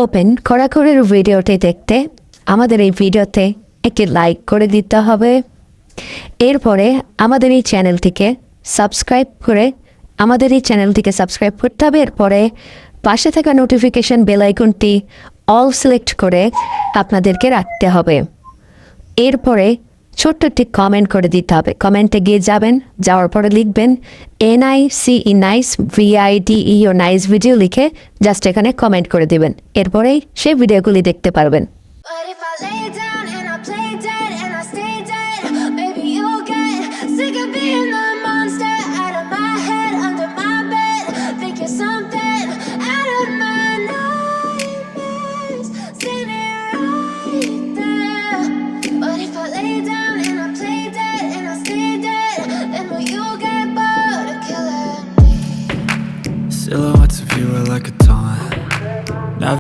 Open খড়াখড়ির ভিডিওটি দেখতে আমাদের এই ভিডিওতে একটি লাইক করে দিতে হবে। এরপরে আমাদের এই চ্যানেলটিকে সাবস্ক্রাইব করতে হবে। এরপরে পাশে থাকা নোটিফিকেশন বেল আইকনটি অল সিলেক্ট করে আপনাদেরকে রাখতে হবে। এরপরে ছোট্ট একটি কমেন্ট করে দিতে হবে। কমেন্টে গিয়ে যাওয়ার পরে লিখবেন NICE nice VIDEO nice video লিখে জাস্ট এখানে কমেন্ট করে দিবেন। এরপরেই সেই ভিডিওগুলি দেখতে পারবেন।